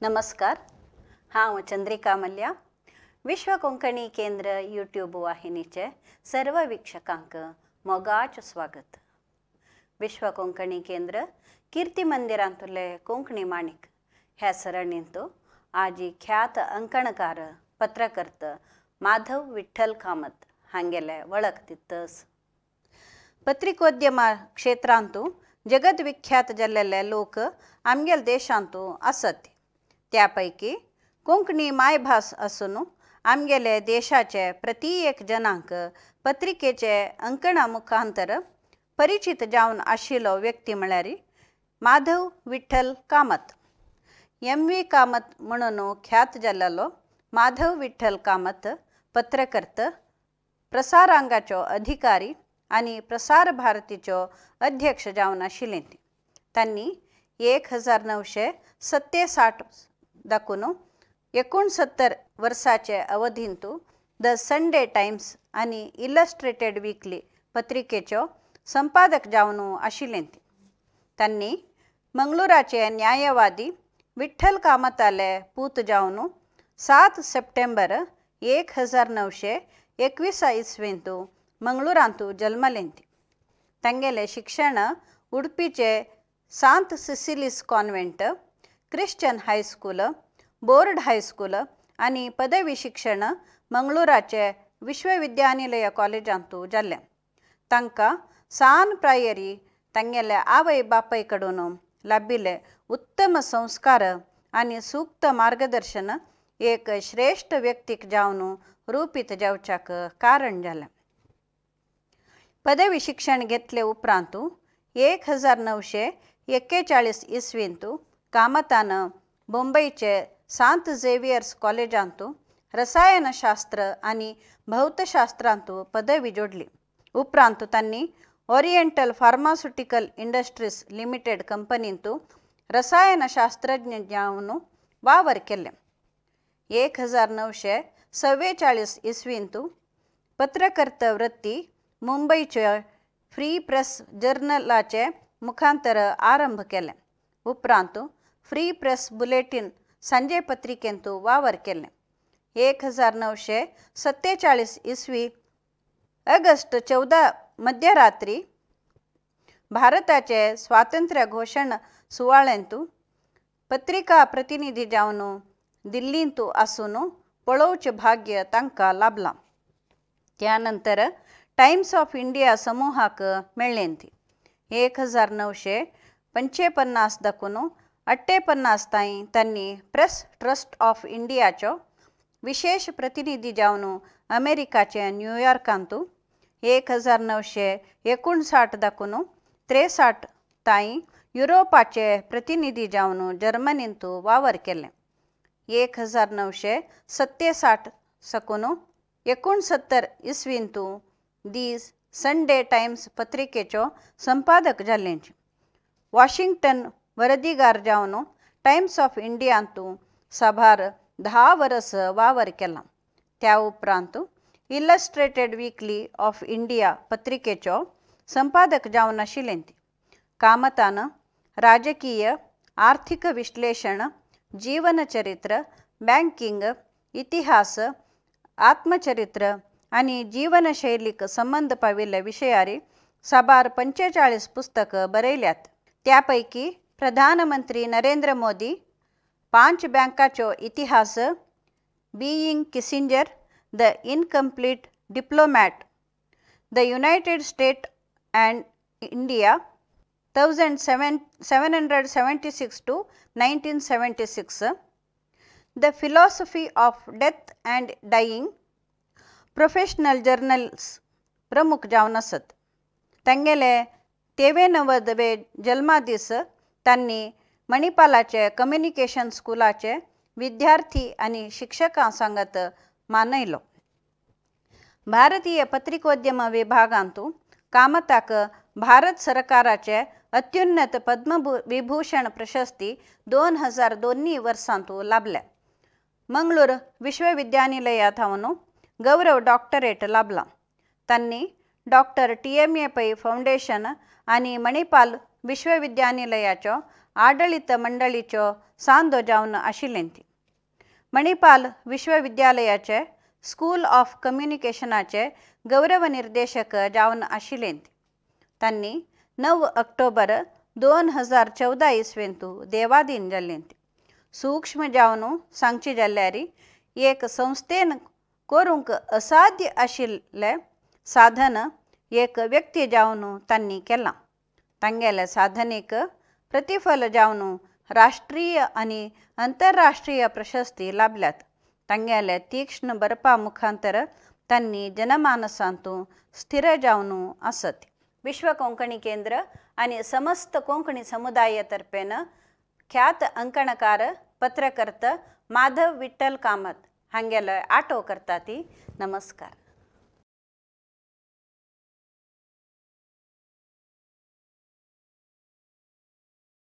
नमस्कार. हांव चंद्रिका मल्ल्या. विश्व कोंकणी केंद्र यूट्यूब वाहिनीचे सर्व वीक्षकांक मोगाचें स्वागत. विश्व कोंकणी केंद्र कीर्ती मंदिरांतले कोंकणी माणिक ह्या सरणींतू आज ख्यात अंकणकार पत्रकर्ता माधव विठ्ठल कामत हांगेले वळख दितस. पत्रिकोद्यमा क्षेत्रांतू जगत विख्यात जाल्लेले लोक आमगेल देशांतू आसत. त्यापैकी कोंकणी मायभास असून आमगेले देशाचे प्रत्येक जनांक पत्रिकेचे अंकणा मुखांतर परिचित जावन आशिल्लो व्यक्ती म्हळ्यार माधव विठ्ठल कामत. MV कामत म्हणून ख्यात जाल्लो माधव विठ्ठल कामत पत्रकर्ता, प्रसारांगाचो अधिकारी आणि प्रसार भारतीचो अध्यक्ष जावन आशिल्ले. त्यांनी 1967 दाखून 69 वर्साचे अवधींतू द संडे टाइम्स आणि इलस्ट्रेटेड वीकली पत्रिकेचो संपादक जावन आशिल्ले. त्यांनी मंगळूराचे न्यायवादी विठ्ठल कामताले पूत जावन 7 सप्टेंबर 1921 इसवींतू मंगळूरांतू जल्मले. तांगेले शिक्षण उडपीचे Saint Cecilia's Convent, Christian High School, Board High School आणि पदवी शिक्षण मंगळूराचे विश्वविद्यानिलय कॉलेजांतू जाल्ले. तांकां सान प्रायरी तांगेले आवय बापाय कडून लाभिल्ले उत्तम संस्कार आणि सूक्त मार्गदर्शन एक श्रेष्ठ व्यक्तीक जावन रूपीत जावच्याक कारण जालें. पदवी शिक्षण घेतले उपरांतू 1941 इसवींतू कामतान मुंबईचे सांत झेवियर्स कॉलेजांतू रसायनशास्त्र आणि भौतशास्त्रांतू पदवी जोडली. उपरांत त्यांनी ओरिएंटल फार्मास्युटिकल इंडस्ट्रीज लिमिटेड कंपनींतू रसायनशास्त्रज्ञ जावन वावर केले. 1944 इसवींतू पत्रकर्ता वृत्ती मुंबईचे फ्री प्रेस जर्नलाचे मुखांतर आरंभ केले. उपरांत फ्री प्रेस बुलेटिन संजय पत्रिकेंतू वावर केले. 1947 इसवी ऑगस्ट 14 मध्यरात्री भारताचे स्वातंत्र्य घोषण सुवाळ्यांतू पत्रिका प्रतिनिधी जावन दिल्लींतू आसून पळोवचे भाग्य तांकां लाभलां. त्यानंतर टाइम्स ऑफ इंडिया समूहाक मेळ्ळें. 1955 दाखून 58 ताईं त्यांनी प्रेस ट्रस्ट ऑफ इंडियाचो विशेष प्रतिनिधी जावन अमेरिकाचे न्यूयॉर्कांतू 1959 दाखून 63 ताईं युरोपाचे प्रतिनिधी जावन जर्मनींतू वावर केले. 1967 साकून 69 इसवींतू दी संडे टाइम्स पत्रिकेचो संपादक जाल्ले. वॉशिंग्टन वरदीगार जावन टाइम्स ऑफ इंडियांतू साबार 10 वर्स वावर केला. त्या उपरांत इलस्ट्रेटेड वीकली ऑफ इंडिया पत्रिकेचो संपादक जावन आशिल्ले. कामतान राजकीय, आर्थिक विश्लेषण, जीवनचरित्र, बँकिंग, इतिहास, आत्मचरित्र आणि जीवनशैलीक संबंध पाविल्ल्या विशयार साबार 45 पुस्तकं बरयल्यात. त्यापैकी प्रधानमंत्री नरेंद्र मोदी, 5 बँकांचो इतिहास, being Kissinger, the incomplete diplomat, the united state and India 1776 to 1976, the philosophy of death and dying, professional journals प्रमुख जावन आसत. तांगेले 93वे जल्मादीस त्यांनी मणिपालाचे कम्युनिकेशन स्कूलाचे विद्यार्थी आणि शिक्षकां सांगत मानयलो. भारतीय पत्रिकोद्यम विभागांतू कामताक भारत सरकाराचे अत्युन्नत पद्मविभूषण प्रशस्ती 2002 वर्सांतू लाभल्या. मंगळूर विश्वविद्यानिलयात हावन गौरव डॉक्टरेट लाभला. त्यांनी डॉक्टर TMA पै फाउंडेशन आणि मणिपाल विश्वविद्यानिलयाचो आडಳಿತ मंडळीचो सांदो जावन आशिल्लेंती. मणिपाल विश्वविद्यालयाचे स्कूल ऑफ कम्युनिकेशनाचे गौरव निर्देशक जावन आशिल्लेंती. तांणी 9 ऑक्टोबर 2014 इसवेंतू देवादीन जाल्लेंती. सूक्ष्म जावन सांगचे जाल्यार एक संस्थेन करूंक असाध्य आशिल्ले साधन एक व्यक्ती जावन तांणी केलां. तांगेल्या साधनेक प्रतिफल जावन राष्ट्रीय आनी आंतरराष्ट्रीय प्रशस्ती लाभल्यात. तांगेल्या तीक्ष्ण बरपा मुखांतर तांणी जनमानसांतू स्थिर जावन आसत. विश्व कोंकणी केंद्र आनी समस्त कोंकणी समुदाया तर्फेन ख्यात अंकणकार पत्रकर्ता माधव विठ्ठल कामत हांगेलो आटो करता ती नमस्कार.